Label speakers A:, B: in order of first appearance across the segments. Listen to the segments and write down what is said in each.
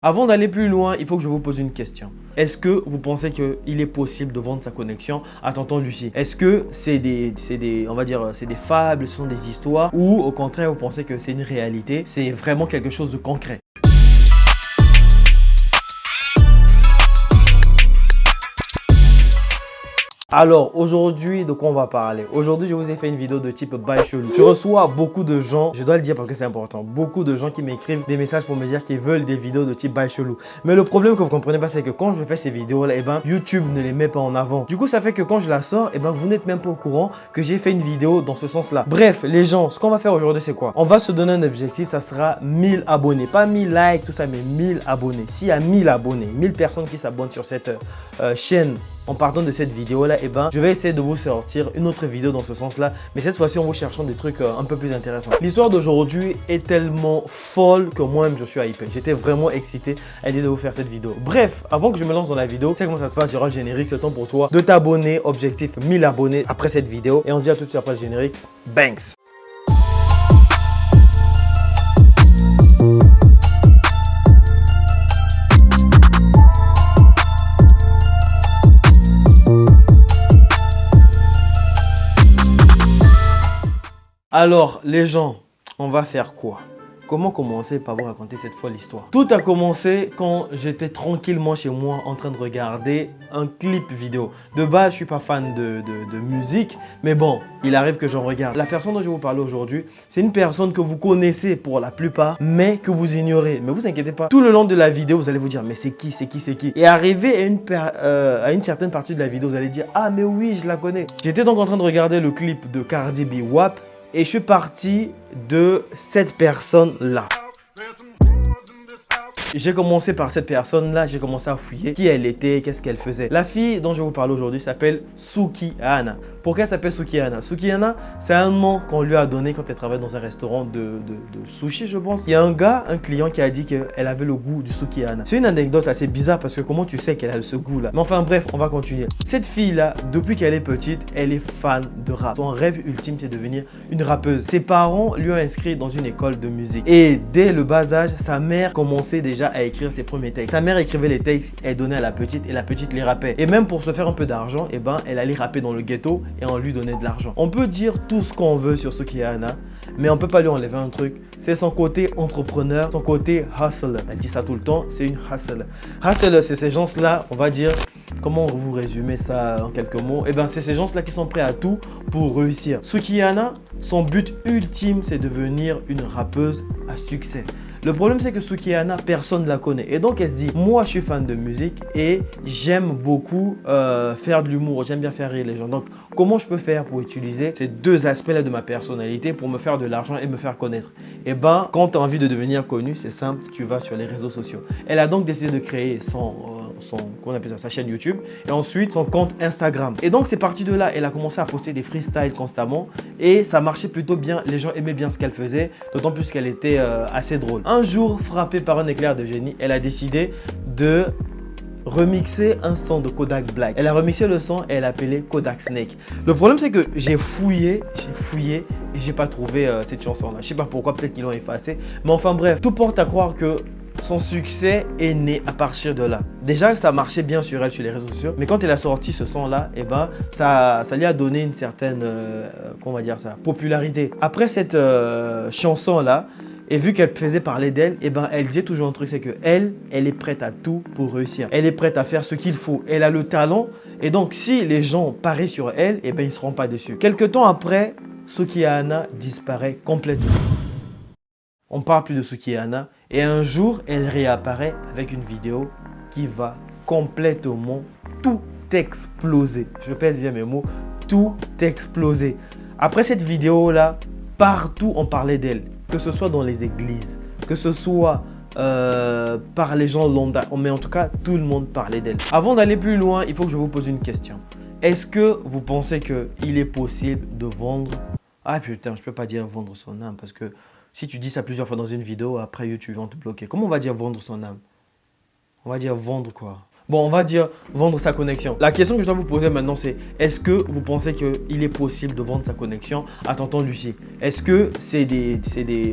A: Avant d'aller plus loin, il faut que je vous pose une question. Est-ce que vous pensez qu'il est possible de vendre sa connexion à tonton Lucie? Est-ce que c'est on va dire, c'est des fables, ce sont des histoires, ou au contraire, vous pensez que c'est une réalité, c'est vraiment quelque chose de concret? Alors aujourd'hui, de quoi on va parler? Aujourd'hui, je vous ai fait une vidéo de type bail chelou. Je reçois beaucoup de gens, je dois le dire parce que c'est important, beaucoup de gens qui m'écrivent des messages pour me dire qu'ils veulent des vidéos de type bail chelou. Mais le problème que vous comprenez pas, c'est que quand je fais ces vidéos là, YouTube ne les met pas en avant. Du coup, ça fait que quand je la sors, vous n'êtes même pas au courant que j'ai fait une vidéo dans ce sens-là. Bref, les gens, ce qu'on va faire aujourd'hui, c'est quoi? On va se donner un objectif, ça sera 1000 abonnés. Pas 1000 likes, tout ça, mais 1000 abonnés. S'il y a 1000 abonnés, 1000 personnes qui s'abonnent sur cette chaîne, en partant de cette vidéo là, je vais essayer de vous sortir une autre vidéo dans ce sens là, mais cette fois-ci en vous cherchant des trucs un peu plus intéressants. L'histoire d'aujourd'hui est tellement folle que moi-même je suis hypé. J'étais vraiment excité à l'idée de vous faire cette vidéo. Bref, avant que je me lance dans la vidéo, tu sais comment ça se passe, il y aura le générique, c'est temps pour toi de t'abonner, objectif 1000 abonnés après cette vidéo, et on se dit à tout de suite après le générique. Banks! Alors, les gens, on va faire quoi? Comment commencer par vous raconter cette fois l'histoire? Tout a commencé quand j'étais tranquillement chez moi en train de regarder un clip vidéo. De base, je suis pas fan de musique, mais bon, il arrive que j'en regarde. La personne dont je vais vous parler aujourd'hui, c'est une personne que vous connaissez pour la plupart, mais que vous ignorez. Mais vous inquiétez pas, tout le long de la vidéo, vous allez vous dire, mais c'est qui, c'est qui, c'est qui? Et arrivé à une certaine partie de la vidéo, vous allez dire, ah mais oui, je la connais. J'étais donc en train de regarder le clip de Cardi B, WAP. Et je suis parti de cette personne-là. J'ai commencé par cette personne-là, j'ai commencé à fouiller qui elle était, qu'est-ce qu'elle faisait. La fille dont je vais vous parler aujourd'hui s'appelle Sukihana. Pourquoi elle s'appelle Sukihana? Sukihana, c'est un nom qu'on lui a donné quand elle travaille dans un restaurant de sushi, je pense. Il y a un gars, un client qui a dit qu'elle avait le goût du Sukihana. C'est une anecdote assez bizarre parce que comment tu sais qu'elle a ce goût-là? Mais enfin bref, on va continuer. Cette fille-là, depuis qu'elle est petite, elle est fan de rap. Son rêve ultime, c'est de devenir une rappeuse. Ses parents lui ont inscrit dans une école de musique. Et dès le bas âge, sa mère commençait déjà à écrire ses premiers textes. Sa mère écrivait les textes, elle donnait à la petite et la petite les rappait. Et même pour se faire un peu d'argent, elle allait rapper dans le ghetto et on lui donnait de l'argent. On peut dire tout ce qu'on veut sur Sukihana, mais on peut pas lui enlever un truc. C'est son côté entrepreneur, son côté hustler. Elle dit ça tout le temps, c'est une hustler. Hustler, c'est ces gens-là, on va dire, comment vous résumer ça en quelques mots? C'est ces gens-là qui sont prêts à tout pour réussir. Sukihana, son but ultime, c'est de devenir une rappeuse à succès. Le problème, c'est que Sukihana, personne ne la connaît. Et donc, elle se dit, moi, je suis fan de musique et j'aime beaucoup faire de l'humour. J'aime bien faire rire les gens. Donc, comment je peux faire pour utiliser ces deux aspects-là de ma personnalité pour me faire de l'argent et me faire connaître? Quand tu as envie de devenir connu, c'est simple, tu vas sur les réseaux sociaux. Elle a donc décidé de créer qu'on appelle ça, sa chaîne YouTube et ensuite son compte Instagram. Et donc, c'est parti de là. Elle a commencé à poster des freestyles constamment et ça marchait plutôt bien. Les gens aimaient bien ce qu'elle faisait, d'autant plus qu'elle était assez drôle. Un jour, frappée par un éclair de génie, elle a décidé de remixer un son de Kodak Black. Elle a remixé le son et elle l'a appelé Kodak Snake. Le problème, c'est que j'ai fouillé et j'ai pas trouvé cette chanson-là. Je sais pas pourquoi, peut-être qu'ils l'ont effacée. Mais enfin bref, tout porte à croire que son succès est né à partir de là. Déjà, ça marchait bien sur elle, sur les réseaux sociaux. Mais quand elle a sorti ce son-là, ça lui a donné une certaine, comment on va dire ça, popularité. Après cette chanson-là, et vu qu'elle faisait parler d'elle, elle disait toujours un truc, c'est que elle est prête à tout pour réussir. Elle est prête à faire ce qu'il faut. Elle a le talent. Et donc, si les gens parient sur elle, ils ne seront pas déçus. Quelque temps après, Sukihana disparaît complètement. On ne parle plus de Sukihana. Et un jour, elle réapparaît avec une vidéo qui va complètement tout exploser. Je pèse bien mes mots, tout exploser. Après cette vidéo-là, partout on parlait d'elle. Que ce soit dans les églises, que ce soit par les gens lambda, mais en tout cas, tout le monde parlait d'elle. Avant d'aller plus loin, il faut que je vous pose une question. Est-ce que vous pensez qu'il est possible de vendre... Ah putain, je peux pas dire vendre son âme parce que si tu dis ça plusieurs fois dans une vidéo, après YouTube vont te bloquer. Comment on va dire vendre son âme? On va dire vendre quoi? bon, on va dire vendre sa connexion. La question que je dois vous poser maintenant, c'est est-ce que vous pensez qu'il est possible de vendre sa connexion à tonton Lucie? Est-ce que c'est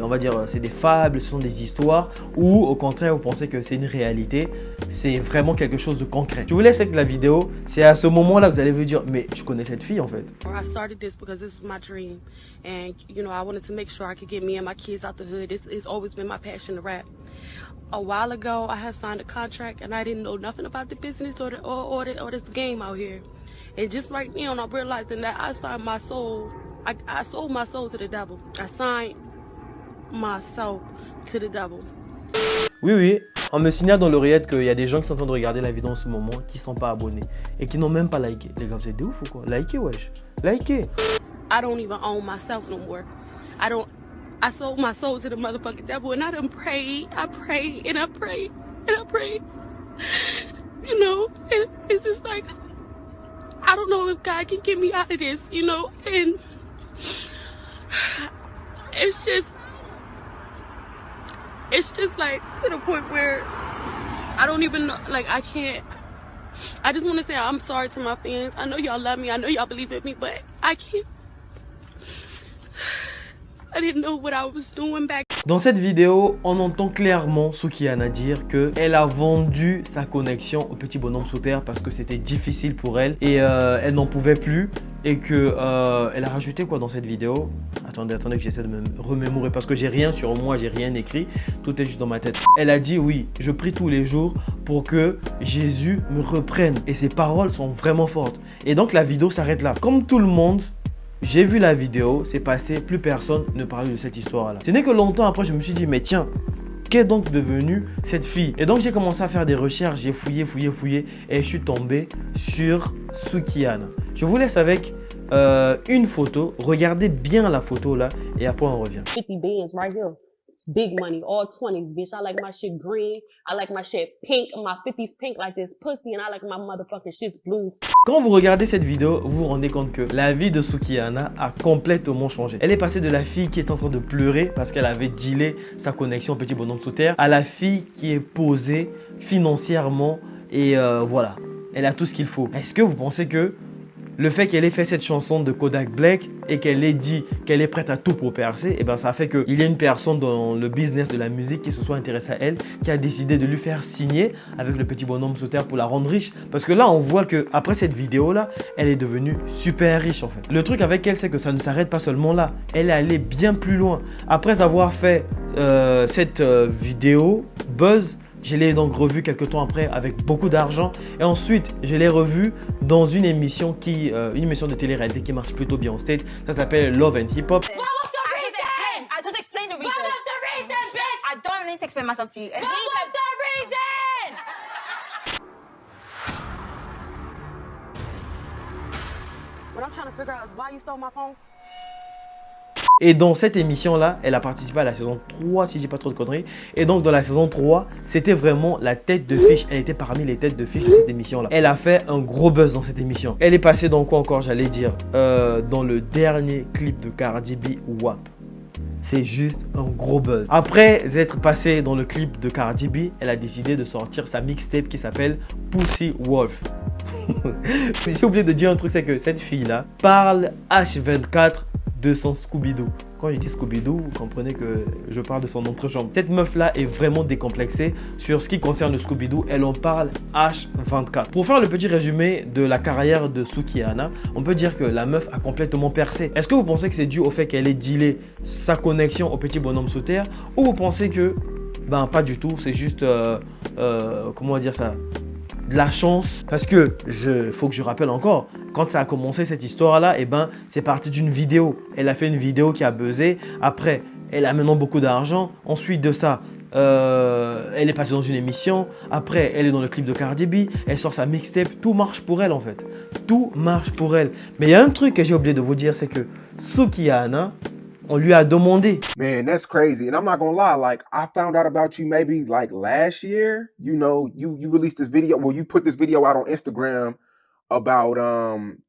A: on va dire, c'est des fables, ce sont des histoires, ou au contraire, vous pensez que c'est une réalité, c'est vraiment quelque chose de concret? Je vous laisse avec la vidéo. C'est à ce moment-là que vous allez vous dire, mais je connais cette fille en fait.
B: I started this because this was my dream, and you know I wanted to make sure I could get me and my kids out the hood. It's always been my passion to rap. A while ago, I had signed a contract, and I didn't know nothing about the business or this game out here. And just right now, I'm realizing that I signed my soul. I sold my soul to the devil. I signed myself to the devil.
A: Oui, oui. On me signale dans l'oreillette qu'il y a des gens qui sont en train de regarder la vidéo en ce moment qui ne sont pas abonnés et qui n'ont même pas liké. Les gars, vous êtes des ouf ou quoi? Likez, wesh. Likez.
B: I don't even own myself no more. I sold my soul to the motherfucking devil, and I done prayed. I prayed and I prayed and I prayed. You know, and it's just like, I don't know if God can get me out of this, you know, and it's just like to the point where I don't even know, like I can't. I just want to say I'm sorry to my fans. I know y'all love me. I know y'all believe in me, but I can't. I didn't know what I was doing back.
A: Dans cette vidéo, on entend clairement Sukihana dire qu'elle a vendu sa connexion au petit bonhomme sous terre parce que c'était difficile pour elle et elle n'en pouvait plus et que elle a rajouté quoi dans cette vidéo? Attendez que j'essaie de me remémorer parce que j'ai rien sur moi, j'ai rien écrit, tout est juste dans ma tête. Elle a dit oui, je prie tous les jours pour que Jésus me reprenne et ses paroles sont vraiment fortes. Et donc la vidéo s'arrête là. Comme tout le monde, j'ai vu la vidéo, c'est passé, plus personne ne parlait de cette histoire-là. Ce n'est que longtemps après, je me suis dit, mais tiens, qu'est donc devenue cette fille? Et donc, j'ai commencé à faire des recherches, j'ai fouillé et je suis tombé sur Sukihana. Je vous laisse avec une photo. Regardez bien la photo là et après on revient.
B: 50 bands right here. Big money, all 20s, bitch. I like my shit green. I like my shit pink. My 50s pink like this pussy. And I like my motherfucking shit's blue.
A: Quand vous regardez cette vidéo, vous vous rendez compte que la vie de Sukihana a complètement changé. Elle est passée de la fille qui est en train de pleurer parce qu'elle avait dealé sa connexion au petit bonhomme sous terre à la fille qui est posée financièrement et voilà, elle a tout ce qu'il faut. Est-ce que vous pensez que le fait qu'elle ait fait cette chanson de Kodak Black et qu'elle ait dit qu'elle est prête à tout pour percer, et ben ça a fait qu'il y a une personne dans le business de la musique qui se soit intéressée à elle, qui a décidé de lui faire signer avec le petit bonhomme sous terre pour la rendre riche. Parce que là, on voit qu'après cette vidéo-là, elle est devenue super riche en fait. Le truc avec elle, c'est que ça ne s'arrête pas seulement là. Elle est allée bien plus loin. Après avoir fait cette vidéo buzz, je l'ai donc revu quelques temps après avec beaucoup d'argent et ensuite je l'ai revu dans une émission de télé-réalité qui marche plutôt bien en state. Ça s'appelle Love and Hip Hop.
C: What was the reason? I just explained the reason. What was the reason, bitch? I don't need to explain myself to you. What was the reason?
B: What I'm trying to figure out is why you stole my phone.
A: Et dans cette émission-là, elle a participé à la saison 3, si je dis pas trop de conneries. Et donc, dans la saison 3, c'était vraiment la tête de fiche. Elle était parmi les têtes de fiche de cette émission-là. Elle a fait un gros buzz dans cette émission. Elle est passée dans quoi encore, j'allais dire dans le dernier clip de Cardi B, WAP. C'est juste un gros buzz. Après être passée dans le clip de Cardi B, elle a décidé de sortir sa mixtape qui s'appelle Pussy Wolf. J'ai oublié de dire un truc, c'est que cette fille-là parle H24 de son Scooby-Doo. Quand je dis Scooby-Doo, vous comprenez que je parle de son entrejambe. Cette meuf-là est vraiment décomplexée sur ce qui concerne le Scooby-Doo. Elle en parle H24. Pour faire le petit résumé de la carrière de Sukihana, on peut dire que la meuf a complètement percé. Est-ce que vous pensez que c'est dû au fait qu'elle ait dealé sa connexion au petit bonhomme sous terre, ou vous pensez que, ben pas du tout, c'est juste, comment dire ça, de la chance? Parce que, faut que je rappelle encore, quand ça a commencé cette histoire-là, eh ben, c'est parti d'une vidéo. Elle a fait une vidéo qui a buzzé. Après, elle a maintenant beaucoup d'argent. Ensuite de ça, elle est passée dans une émission. Après, elle est dans le clip de Cardi B. Elle sort sa mixtape. Tout marche pour elle en fait. Tout marche pour elle. Mais il y a un truc que j'ai oublié de vous dire, c'est que Sukihana, on lui a demandé.
D: Man, that's crazy. And I'm not gonna lie, like I found out about you maybe like last year. You know, you released this video, well, you put this video out on Instagram about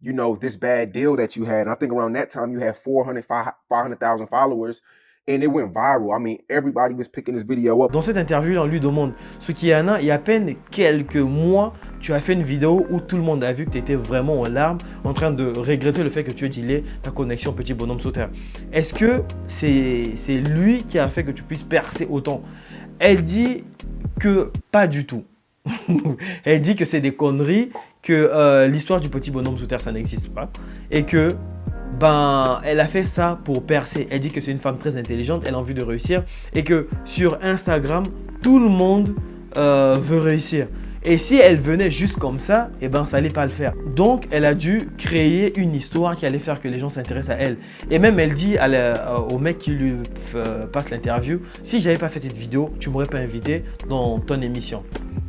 D: you know, this bad deal that you had. And I think around that time you had 500,000 followers. And it went viral. I mean, everybody was picking this video up.
A: Dans cette interview, on lui demande, Sukihana, il y a à peine quelques mois, tu as fait une vidéo où tout le monde a vu que tu étais vraiment en larmes, en train de regretter le fait que tu aies dealé ta connexion au petit bonhomme sous terre. Est-ce que c'est lui qui a fait que tu puisses percer autant? Elle dit que pas du tout. Elle dit que c'est des conneries, que l'histoire du petit bonhomme sous terre, ça n'existe pas. Et que, elle a fait ça pour percer. Elle dit que c'est une femme très intelligente, elle a envie de réussir. Et que sur Instagram, tout le monde veut réussir. Et si elle venait juste comme ça, ça allait pas le faire. Donc, elle a dû créer une histoire qui allait faire que les gens s'intéressent à elle. Et même, elle dit au mec qui lui passe l'interview, si j'avais pas fait cette vidéo, tu m'aurais pas invité dans ton émission.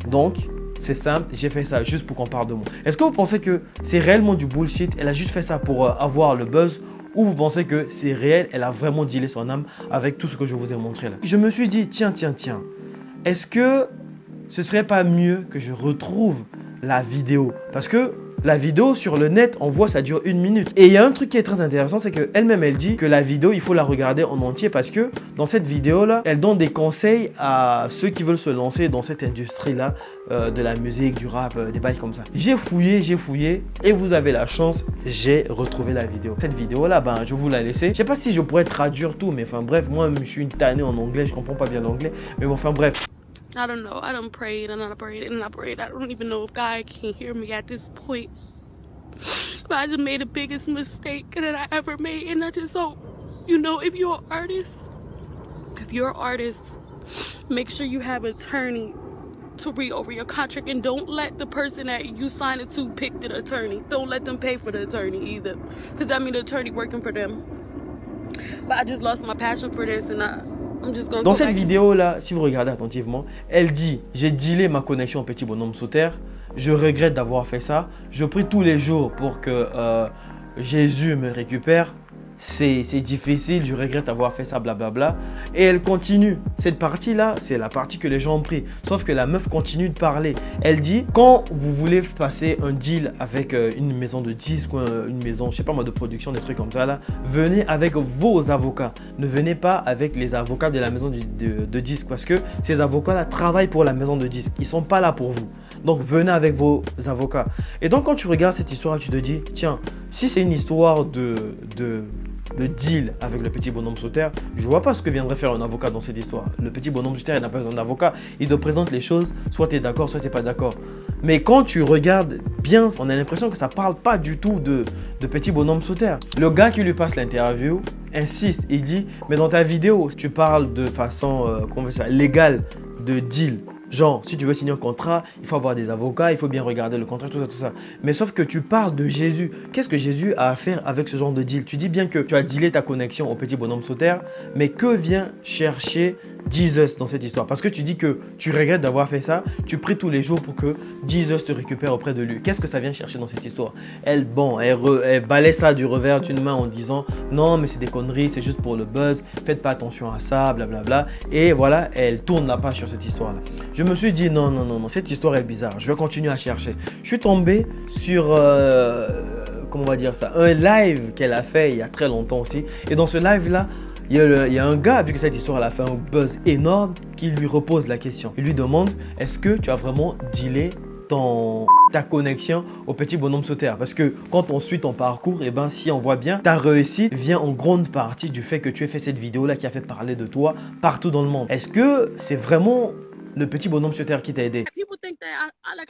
A: Donc, c'est simple, j'ai fait ça juste pour qu'on parle de moi. Est-ce que vous pensez que c'est réellement du bullshit? Elle a juste fait ça pour avoir le buzz? Ou vous pensez que c'est réel, elle a vraiment dealé son âme avec tout ce que je vous ai montré là? Je me suis dit, tiens, est-ce que ce serait pas mieux que je retrouve la vidéo? Parce que la vidéo sur le net, on voit ça dure 1 minute. Et il y a un truc qui est très intéressant, c'est qu'elle-même, elle dit que la vidéo, il faut la regarder en entier parce que dans cette vidéo-là, elle donne des conseils à ceux qui veulent se lancer dans cette industrie-là, de la musique, du rap, des bails comme ça. J'ai fouillé et vous avez la chance, j'ai retrouvé la vidéo. Cette vidéo-là, je vous la laisser. Je sais pas si je pourrais traduire tout, mais enfin bref, moi, je suis une tannée en anglais, je comprends pas bien l'anglais. Mais bon, enfin bref.
B: I don't know. I done prayed and I prayed and I prayed. I don't even know if God can hear me at this point. But I just made the biggest mistake that I ever made. And I just hope, if you're an artist, make sure you have an attorney to read over your contract. And don't let the person that you signed it to pick the attorney. Don't let them pay for the attorney either. Because the attorney working for them. But I just lost my passion for this and Dans
A: cette vidéo-là, si vous regardez attentivement, elle dit « J'ai dealé ma connexion au petit bonhomme sous terre. Je regrette d'avoir fait ça. Je prie tous les jours pour que Jésus me récupère. C'est difficile, je regrette d'avoir fait ça, blablabla. » Et elle continue. Cette partie-là, c'est la partie que les gens ont pris. Sauf que la meuf continue de parler. Elle dit, quand vous voulez passer un deal avec une maison de disques ou une maison, je sais pas moi, de production, des trucs comme ça, là, venez avec vos avocats. Ne venez pas avec les avocats de la maison de disques parce que ces avocats-là travaillent pour la maison de disques. Ils sont pas là pour vous. Donc, venez avec vos avocats. Et donc, quand tu regardes cette histoire, tu te dis, tiens, si c'est une histoire de deal avec le petit bonhomme sous terre, je vois pas ce que viendrait faire un avocat dans cette histoire. Le petit bonhomme sous terre, il n'a pas besoin d'avocat. Il te présente les choses, soit tu es d'accord, soit tu n'es pas d'accord. Mais quand tu regardes bien, on a l'impression que ça parle pas du tout de petit bonhomme sous terre. Le gars qui lui passe l'interview insiste, il dit, mais dans ta vidéo, tu parles de façon légale de deal. Genre, si tu veux signer un contrat, il faut avoir des avocats, il faut bien regarder le contrat, tout ça. Mais sauf que tu parles de Jésus. Qu'est-ce que Jésus a à faire avec ce genre de deal? Tu dis bien que tu as dealé ta connexion au petit bonhomme sous terre, mais que vient chercher Jesus dans cette histoire? Parce que tu dis que tu regrettes d'avoir fait ça, tu pries tous les jours pour que Jesus te récupère auprès de lui. Qu'est-ce que ça vient chercher dans cette histoire? Elle balaie ça du revers d'une main en disant non, mais c'est des conneries, c'est juste pour le buzz, faites pas attention à ça, blablabla. Et voilà, elle tourne la page sur cette histoire-là. Je me suis dit non, cette histoire est bizarre, je vais continuer à chercher. Je suis tombé sur, comment on va dire ça, un live qu'elle a fait il y a très longtemps aussi. Et dans ce live-là, il y a un gars, vu que cette histoire elle a fait un buzz énorme, qui lui repose la question. Il lui demande, est-ce que tu as vraiment dealé ta connexion au petit bonhomme sous terre? Parce que quand on suit ton parcours, si on voit bien, ta réussite vient en grande partie du fait que tu aies fait cette vidéo-là qui a fait parler de toi partout dans le monde. Est-ce que c'est vraiment le petit bonhomme sur terre qui t'a aidé?
B: People think that I'm a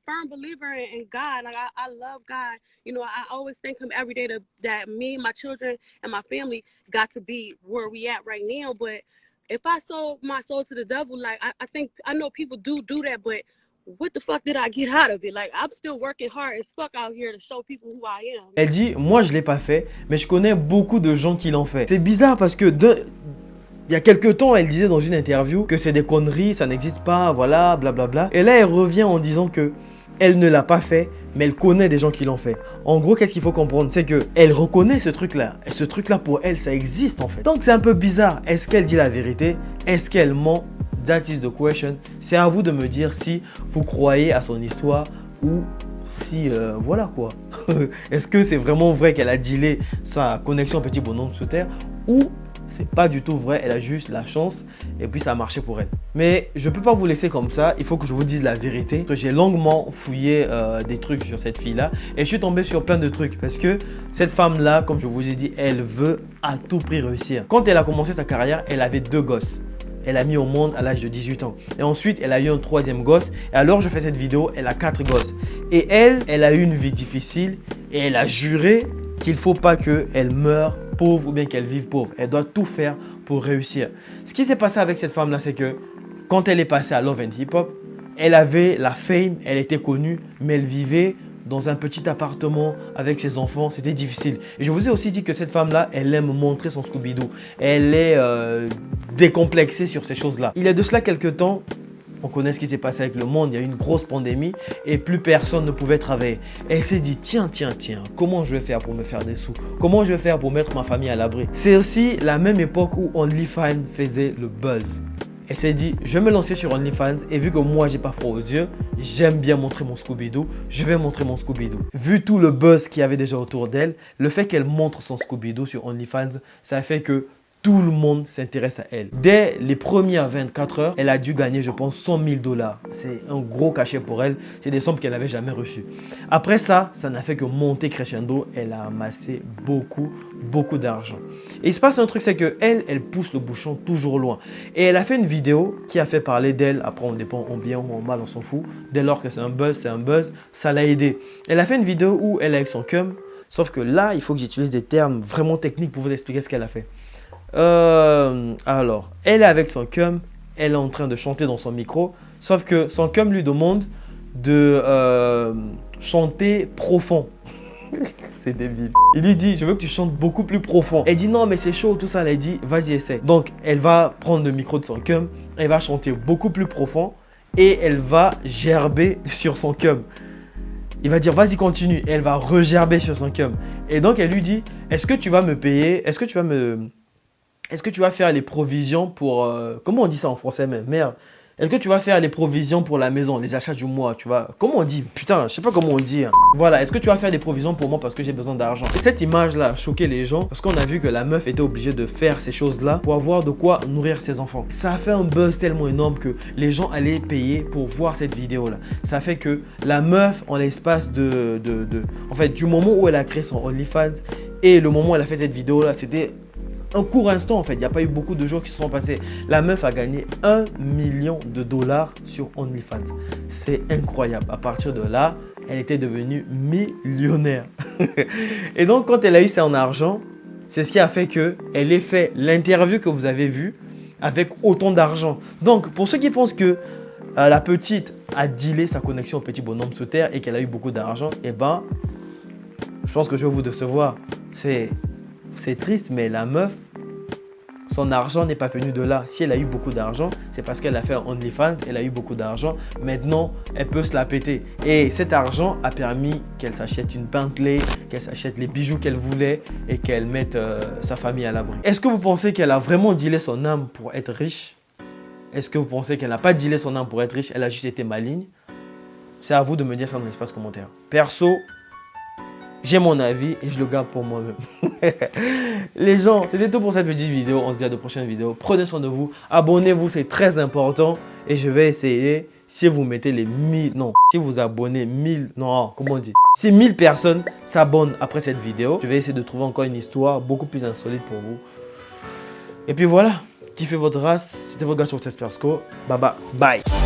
B: firm believer in God. Like I love God. I always thank Him every day that me, my children, and my family got to be where we at right now. But if I sold my soul to the devil, I know people do that, but what the fuck did I get out of it? Like, I'm still working hard as fuck out here to show people who I am.
A: Elle dit, moi je l'ai pas fait, mais je connais beaucoup de gens qui l'ont fait. C'est bizarre parce que il y a quelques temps, elle disait dans une interview que c'est des conneries, ça n'existe pas, voilà, blablabla. Et là, elle revient en disant que elle ne l'a pas fait, mais elle connaît des gens qui l'ont fait. En gros, qu'est-ce qu'il faut comprendre? C'est qu'elle reconnaît ce truc-là. Et ce truc-là, pour elle, ça existe en fait. Donc, c'est un peu bizarre. Est-ce qu'elle dit la vérité? Est-ce qu'elle ment? That is the question. C'est à vous de me dire si vous croyez à son histoire ou si, voilà quoi. Est-ce que c'est vraiment vrai qu'elle a dealé sa connexion petit bonhomme sous terre ou c'est pas du tout vrai. Elle a juste la chance et puis ça a marché pour elle. Mais je peux pas vous laisser comme ça. Il faut que je vous dise la vérité. J'ai longuement fouillé des trucs sur cette fille-là et je suis tombé sur plein de trucs parce que cette femme-là, comme je vous ai dit, elle veut à tout prix réussir. Quand elle a commencé sa carrière, elle avait 2 gosses. Elle a mis au monde à l'âge de 18 ans. Et ensuite, elle a eu un 3e gosse. Et alors, je fais cette vidéo, elle a 4 gosses. Et elle a eu une vie difficile et elle a juré qu'il ne faut pas qu'elle meure pauvre ou bien qu'elle vive pauvre. Elle doit tout faire pour réussir. Ce qui s'est passé avec cette femme-là, c'est que quand elle est passée à Love and Hip Hop, elle avait la fame, elle était connue, mais elle vivait dans un petit appartement avec ses enfants. C'était difficile. Et je vous ai aussi dit que cette femme-là, elle aime montrer son Scooby-Doo. Elle est décomplexée sur ces choses-là. Il y a de cela quelques temps, on connaît ce qui s'est passé avec le monde. Il y a eu une grosse pandémie et plus personne ne pouvait travailler. Elle s'est dit, tiens, comment je vais faire pour me faire des sous? Comment je vais faire pour mettre ma famille à l'abri? C'est aussi la même époque où OnlyFans faisait le buzz. Elle s'est dit, je vais me lancer sur OnlyFans et vu que moi, j'ai pas froid aux yeux, j'aime bien montrer mon Scooby-Doo, je vais montrer mon Scooby-Doo. Vu tout le buzz qu'il y avait déjà autour d'elle, le fait qu'elle montre son Scooby-Doo sur OnlyFans, ça fait que tout le monde s'intéresse à elle. Dès les premières 24 heures, elle a dû gagner, je pense, 100 000 $. C'est un gros cachet pour elle. C'est des sommes qu'elle n'avait jamais reçues. Après ça, ça n'a fait que monter crescendo. Elle a amassé beaucoup d'argent. Et il se passe un truc, c'est qu'elle, elle pousse le bouchon toujours loin. Et elle a fait une vidéo qui a fait parler d'elle. Après, on dépend en bien ou en mal, on s'en fout. Dès lors que c'est un buzz, ça l'a aidé. Elle a fait une vidéo où elle est avec son cum. Sauf que là, il faut que j'utilise des termes vraiment techniques pour vous expliquer ce qu'elle a fait. Alors, elle est avec son cum, elle est en train de chanter dans son micro, sauf que son cum lui demande de chanter profond. C'est débile. Il lui dit, je veux que tu chantes beaucoup plus profond. Elle dit, non, mais c'est chaud, tout ça. Elle dit, vas-y, essaie. Donc, elle va prendre le micro de son cum, elle va chanter beaucoup plus profond et elle va gerber sur son cum. Il va dire, vas-y, continue. Et elle va regerber sur son cum. Et donc, elle lui dit, est-ce que tu vas me payer? Est-ce que tu vas faire les provisions pour… comment on dit ça en français même? Merde. Est-ce que tu vas faire les provisions pour la maison, les achats du mois, tu vois? Comment on dit? Putain, je sais pas comment on dit. Hein. Voilà, est-ce que tu vas faire des provisions pour moi parce que j'ai besoin d'argent? Et cette image-là a choqué les gens parce qu'on a vu que la meuf était obligée de faire ces choses-là pour avoir de quoi nourrir ses enfants. Ça a fait un buzz tellement énorme que les gens allaient payer pour voir cette vidéo-là. Ça fait que la meuf, en l'espace en fait, du moment où elle a créé son OnlyFans et le moment où elle a fait cette vidéo-là, c'était… un court instant en fait, il n'y a pas eu beaucoup de jours qui se sont passés. La meuf a gagné $1 million sur OnlyFans. C'est incroyable. À partir de là, elle était devenue millionnaire. Et donc, quand elle a eu son argent, c'est ce qui a fait qu'elle ait fait l'interview que vous avez vue avec autant d'argent. Donc, pour ceux qui pensent que la petite a dealé sa connexion au petit bonhomme sous terre et qu'elle a eu beaucoup d'argent, eh ben, je pense que je vais vous décevoir. C'est triste, mais la meuf, son argent n'est pas venu de là. Si elle a eu beaucoup d'argent, c'est parce qu'elle a fait un OnlyFans, elle a eu beaucoup d'argent. Maintenant, elle peut se la péter. Et cet argent a permis qu'elle s'achète une Bentley, qu'elle s'achète les bijoux qu'elle voulait et qu'elle mette sa famille à l'abri. Est-ce que vous pensez qu'elle a vraiment dealé son âme pour être riche? Est-ce que vous pensez qu'elle n'a pas dealé son âme pour être riche? Elle a juste été maligne? C'est à vous de me dire ça dans l'espace commentaire. Perso, j'ai mon avis et je le garde pour moi-même. Les gens, c'était tout pour cette petite vidéo. On se dit à de prochaines vidéos. Prenez soin de vous. Abonnez-vous, c'est très important. Et je vais essayer, si vous mettez les 1000... Non, si vous abonnez 1000... Non, comment on dit? Si 1000 personnes s'abonnent après cette vidéo, je vais essayer de trouver encore une histoire beaucoup plus insolite pour vous. Et puis voilà. Kiffez votre race. C'était votre gars sur Cespersco. Bye bye. Bye.